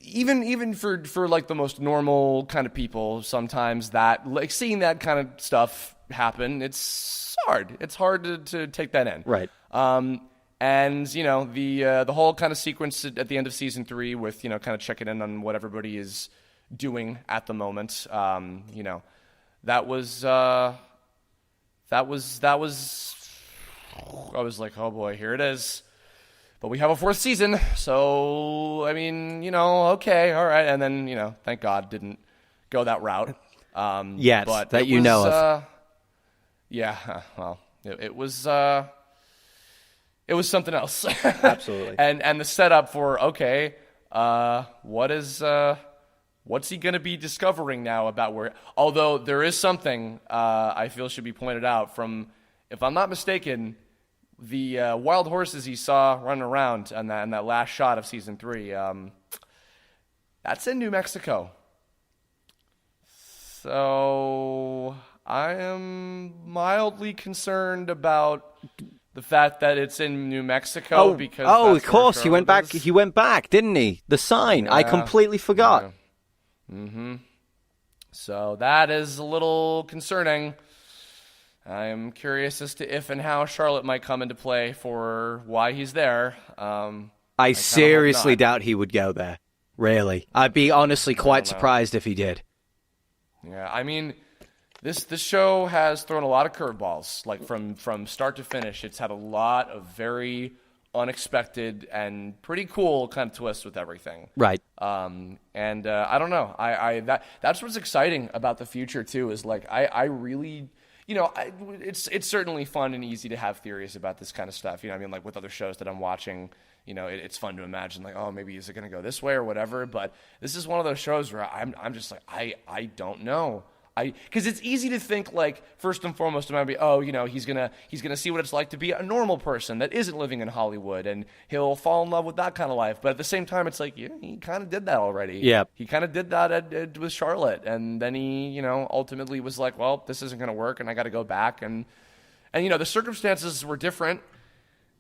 Even for like the most normal kind of people, sometimes that like seeing that kind of stuff happen, it's hard. It's hard to take that in. Right. And the whole kind of sequence at the end of season 3 with kind of checking in on what everybody is doing at the moment. That was I was like, oh boy, here it is. But we have a 4th season, so, I mean, okay, all right. And then, thank God didn't go that route. Yes, but that you know of. Yeah, well, it was something else. Absolutely. And the setup for, okay, what's he going to be discovering now about where... Although there is something I feel should be pointed out from, if I'm not mistaken... The wild horses he saw running around in that last shot of season 3, that's in New Mexico. So I am mildly concerned about the fact that it's in New Mexico because of course he went back. He went back, didn't he? The sign. Yeah. I completely forgot. Yeah. Mm-hmm. So that is a little concerning. I'm curious as to if and how Charlotte might come into play for why he's there. I seriously doubt he would go there. Really. I'd be honestly quite surprised if he did. Yeah, I mean, this show has thrown a lot of curveballs. Like from start to finish, it's had a lot of very unexpected and pretty cool kind of twists with everything. Right. And I don't know. That's what's exciting about the future too. Is like I really. It's certainly fun and easy to have theories about this kind of stuff. I mean, like with other shows that I'm watching, it's fun to imagine like, oh, maybe is it going to go this way or whatever. But this is one of those shows where I'm just like, I don't know. Because it's easy to think like first and foremost it might be he's gonna see what it's like to be a normal person that isn't living in Hollywood and he'll fall in love with that kind of life. But at the same time, it's like he kind of did that already. Yeah, he kind of did that with Charlotte, and then he ultimately was like, well, this isn't gonna work, and I got to go back, and the circumstances were different,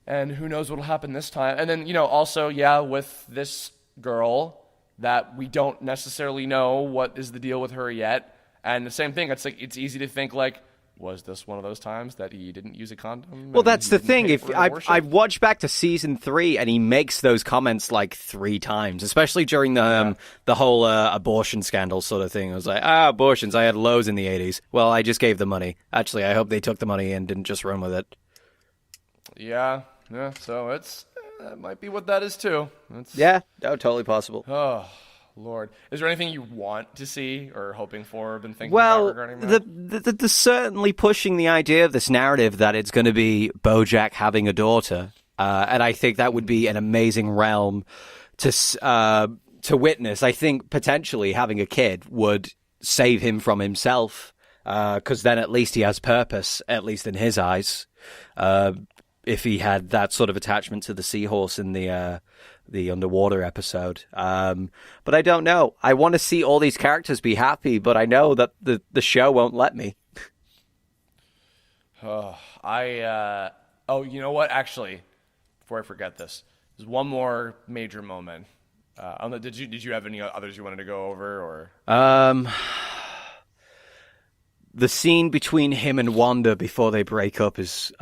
and who knows what'll happen this time. And then also with this girl that we don't necessarily know what is the deal with her yet. And the same thing, it's like it's easy to think like, was this one of those times that he didn't use a condom? Well, that's the thing. If I've watched back to season 3, and he makes those comments like 3 times, especially during the whole abortion scandal sort of thing. I was like, abortions, I had loads in the 80s. Well, I just gave the money. Actually, I hope they took the money and didn't just run with it. Yeah. So that might be what that is too. Totally possible. Oh. Lord, is there anything you want to see or hoping for or been thinking about regarding that? The certainly pushing the idea of this narrative that it's going to be Bojack having a daughter, and I think that would be an amazing realm to witness. I think potentially having a kid would save him from himself, because then at least he has purpose, at least in his eyes. If he had that sort of attachment to the seahorse in the underwater episode. But I don't know. I want to see all these characters be happy, but I know that the show won't let me. You know what? Actually, before I forget this, there's one more major moment. Did you have any others you wanted to go over, or? The scene between him and Wanda before they break up is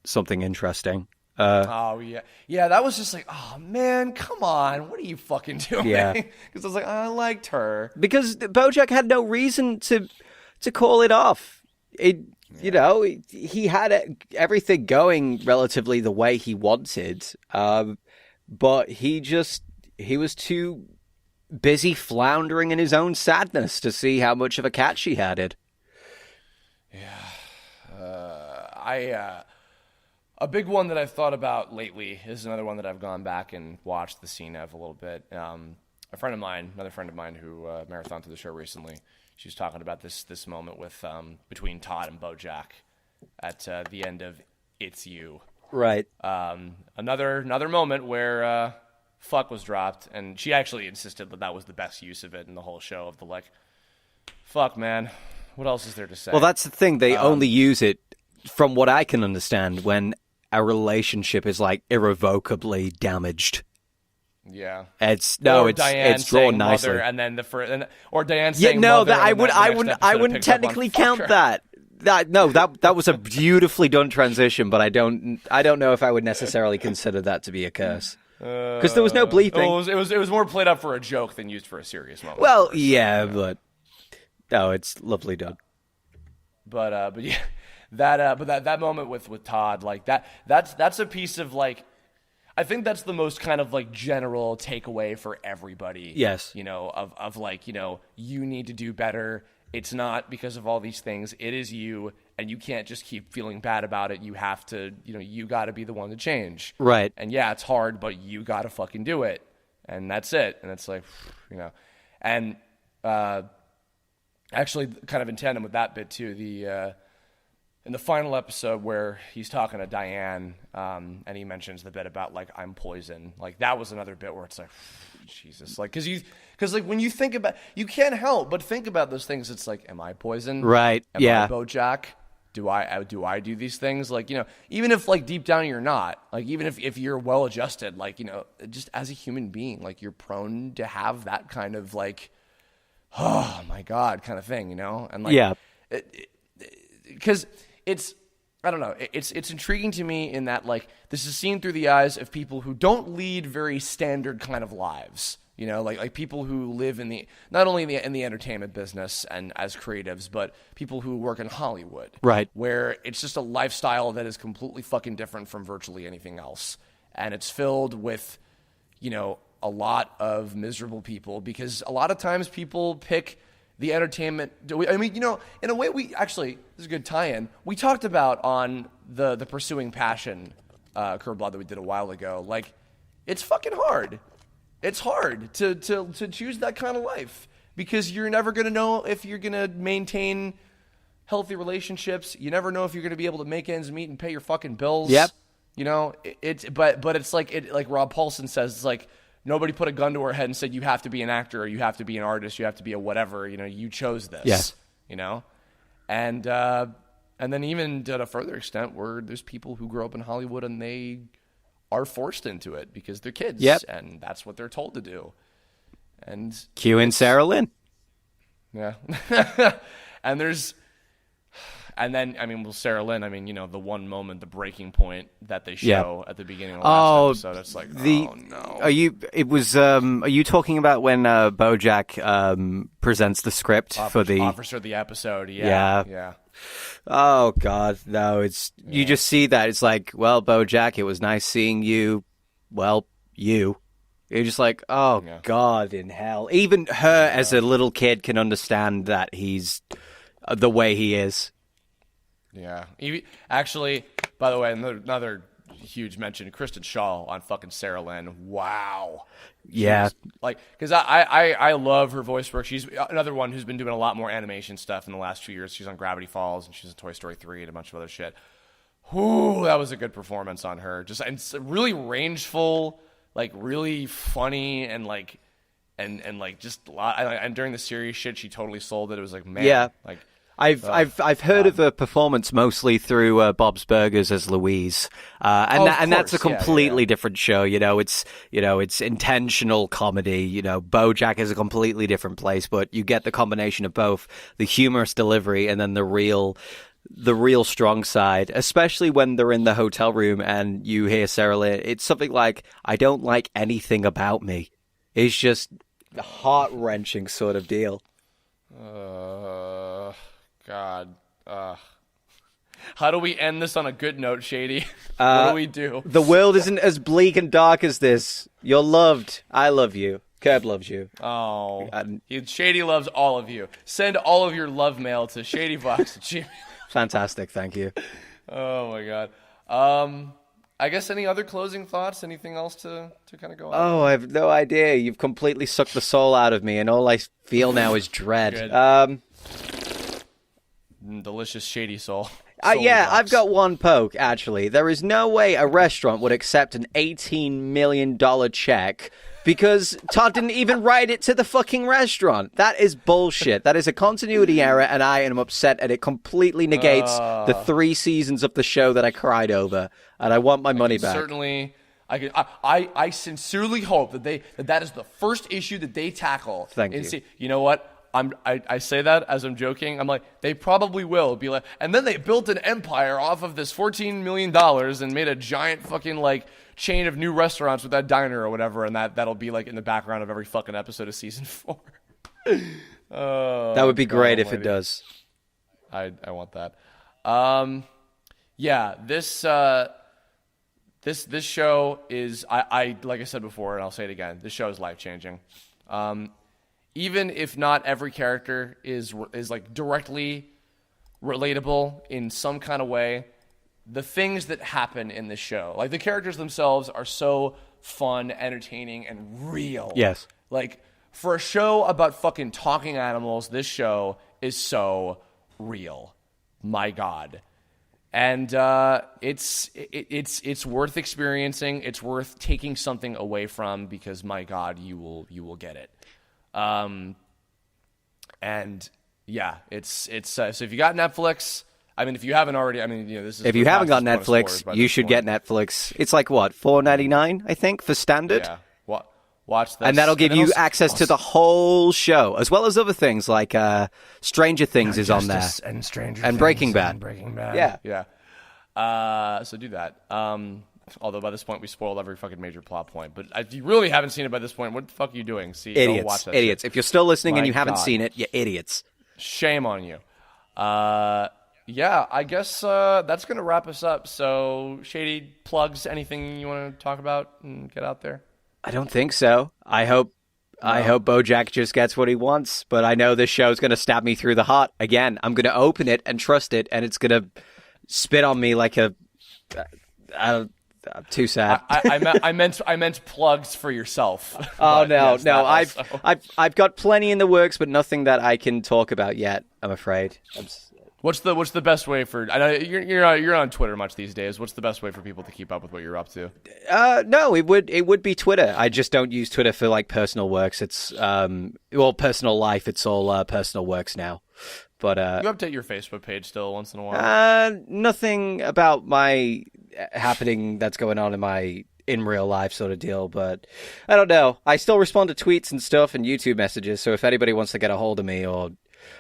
something interesting. Yeah, that was just like, oh man, come on, what are you fucking doing? Yeah, because I was like, I liked her because Bojack had no reason to call it off. He had everything going relatively the way he wanted, but he was too busy floundering in his own sadness to see how much of a catch she had it. Yeah, a big one that I've thought about lately is another one that I've gone back and watched the scene of a little bit. Another friend of mine who marathoned through the show recently, she was talking about this moment with between Todd and Bojack at the end of It's You. Right. Another moment where fuck was dropped, and she actually insisted that was the best use of it in the whole show, of the like, fuck, man, what else is there to say? Well, that's the thing. They only use it, from what I can understand, when a relationship is like irrevocably damaged. Yeah, it's Diane drawn nicely, mother, and then or Diane saying no, mother, that I wouldn't technically count that. That was a beautifully done transition, but I don't know if I would necessarily consider that to be a curse because there was no bleeping. It was more played up for a joke than used for a serious moment. Well, yeah, but no, it's lovely done. But yeah, that moment with Todd, like that's a piece of like. I think that's the most kind of like general takeaway for everybody. Yes. You know, of like, you know, you need to do better. It's not because of all these things. It is you, and you can't just keep feeling bad about it. You have to, you know, you got to be the one to change. Right. And yeah, it's hard, but you got to fucking do it. And that's it. And it's like, you know, and actually kind of in tandem with that bit too, in the final episode where he's talking to Diane, and he mentions the bit about like, I'm poison. Like that was another bit where it's like, Jesus, like, cause like when you think about, you can't help but think about those things. It's like, am I poison? Right. Am I Bojack? Do I do these things? Like, you know, even if like deep down you're not, like, even if you're well adjusted, like, you know, just as a human being, like you're prone to have that kind of like, oh my God, kind of thing, you know? And like, yeah, because it's, I don't know, it's intriguing to me in that like this is seen through the eyes of people who don't lead very standard kind of lives, you know, like people who live in the, not only in the entertainment business and as creatives, but people who work in Hollywood, right, where it's just a lifestyle that is completely fucking different from virtually anything else, and it's filled with, you know, a lot of miserable people, because a lot of times people pick the entertainment. I mean, you know, in a way, we actually, this is a good tie-in. We talked about on the Pursuing Passion Kirblog that we did a while ago. Like, it's fucking hard. It's hard to choose that kind of life, because you're never going to know if you're going to maintain healthy relationships. You never know if you're going to be able to make ends meet and pay your fucking bills. Yep. You know, but it's like Rob Paulson says, it's like, nobody put a gun to her head and said, you have to be an actor, or you have to be an artist, you have to be a whatever, you know, you chose this. Yes. You know? And then even to a further extent where there's people who grow up in Hollywood and they are forced into it because they're kids. Yep. And that's what they're told to do. And cue in Sarah Lynn. Yeah. And then, I mean, Sarah Lynn, I mean, you know, the one moment, the breaking point that they show at the beginning of the last episode, it's like, oh, no. Are you talking about when Bojack presents the script offers her the episode? Yeah. Oh, God, no, you just see that. It's like, well, Bojack, it was nice seeing you. Well, you. You're just like, oh, God in hell. Even her as a little kid can understand that he's the way he is. Yeah. Actually, by the way, another huge mention, Kristen Shaw on fucking Sarah Lynn. Wow. Yeah. Like, because I love her voice work. She's another one who's been doing a lot more animation stuff in the last few years. She's on Gravity Falls, and she's in Toy Story 3 and a bunch of other shit. Whoo, that was a good performance on her. Just, and really rangeful, like really funny, and like, and like just a lot. And during the serious shit, she totally sold it. It was like, man, like. I've heard of her performance mostly through Bob's Burgers as Louise, and that's a completely different show. You know, it's intentional comedy. You know, BoJack is a completely different place, but you get the combination of both the humorous delivery and then the real strong side. Especially when they're in the hotel room and you hear Sarah Lynn. It's something like, "I don't like anything about me." It's just a heart-wrenching sort of deal. God. How do we end this on a good note, Shady? What do we do? The world isn't as bleak and dark as this. You're loved. I love you. Kerb loves you. Oh. Shady loves all of you. Send all of your love mail to shadybox@gmail.com. Fantastic. Thank you. Oh, my God. I guess any other closing thoughts? Anything else to kind of go on? Oh, I have no idea. You've completely sucked the soul out of me, and all I feel now is dread. Delicious Shady soul. I've got one poke, actually. There is no way a restaurant would accept an $18 million check because Todd didn't even write it to the fucking restaurant. That is bullshit. That is a continuity error, and I am upset, and it completely negates the 3 seasons of the show that I cried over, and I want my money back. Certainly... I sincerely hope that is the first issue that they tackle. Thank you. You know what? I say that as I'm joking. I'm like, they probably will be like, and then they built an empire off of this $14 million and made a giant fucking like chain of new restaurants with that diner or whatever, and that'll be like in the background of every fucking episode of season 4. That would be great if it does. I want that. Yeah, This show is, I like I said before, and I'll say it again, this show is life-changing. Even if not every character is like directly relatable in some kind of way, the things that happen in this show, like the characters themselves are so fun, entertaining, and real. Yes. Like, for a show about fucking talking animals, this show is so real. My God. And it's worth experiencing. It's worth taking something away from because, my God, you will get it. And yeah, it's so if you got Netflix, I mean, if you haven't already, I mean, you know, this is if you haven't got Netflix, you should get Netflix. It's like what, $4.99, I think, for standard. Yeah. Watch this. And that'll give you access to the whole show, as well as other things like Stranger Things is on there. And Breaking Bad. Yeah. So do that. Although by this point we spoiled every fucking major plot point. But if you really haven't seen it by this point, what the fuck are you doing? Idiots. Go watch that Idiots. shit. If you're still listening and you haven't seen it, you're idiots. Shame on you. Yeah, I guess that's going to wrap us up. So, Shady, plugs, anything you want to talk about and get out there? I don't think so. I hope Bojack just gets what he wants, but I know this show's going to stab me through the heart again. I'm going to open it and trust it, and it's going to spit on me like a... I'm too sad. I meant plugs for yourself. Oh no, yes, no. I've got plenty in the works, but nothing that I can talk about yet. I'm afraid. What's the best way for? I know you're on Twitter much these days. What's the best way for people to keep up with what you're up to? No, it would be Twitter. I just don't use Twitter for like personal works. It's personal life. It's all personal works now. But you update your Facebook page still once in a while. Nothing about my happening that's going on in real life sort of deal. But I don't know. I still respond to tweets and stuff and YouTube messages. So if anybody wants to get a hold of me, or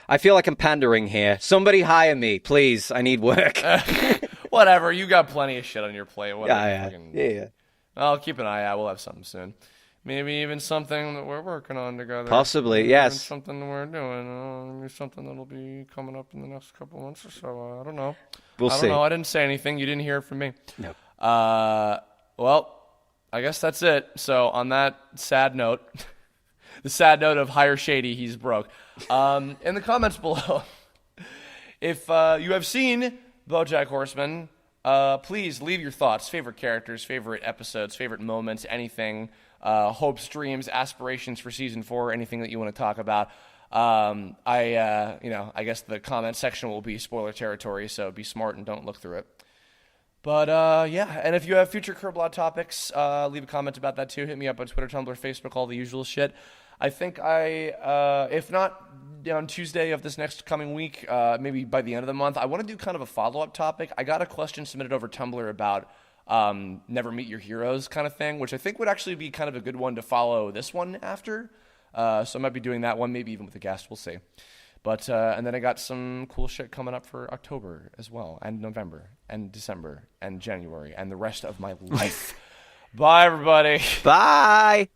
I feel like I'm pandering here. Somebody hire me, please. I need work. Whatever. You got plenty of shit on your plate. Whatever. Yeah. I'll keep an eye out. We'll have something soon. Maybe even something that we're working on together. Possibly, maybe yes. Even something that we're doing. Maybe something that'll be coming up in the next couple of months or so. I don't know. We'll see. I don't know. I didn't say anything. You didn't hear it from me. No. Well, I guess that's it. So on that sad note, the sad note of hire Shady, he's broke. In the comments below, if you have seen Bojack Horseman, please leave your thoughts, favorite characters, favorite episodes, favorite moments, anything, hopes, dreams, aspirations for season 4, anything that you want to talk about. I guess the comment section will be spoiler territory, so be smart and don't look through it. But, yeah, and if you have future Kirblog topics, leave a comment about that too. Hit me up on Twitter, Tumblr, Facebook, all the usual shit. I think if not on Tuesday of this next coming week, maybe by the end of the month, I want to do kind of a follow-up topic. I got a question submitted over Tumblr about never meet your heroes kind of thing, which I think would actually be kind of a good one to follow this one after. So I might be doing that one, maybe even with a guest. We'll see. But and then I got some cool shit coming up for October as well, and November, and December, and January, and the rest of my life. Bye, everybody. Bye.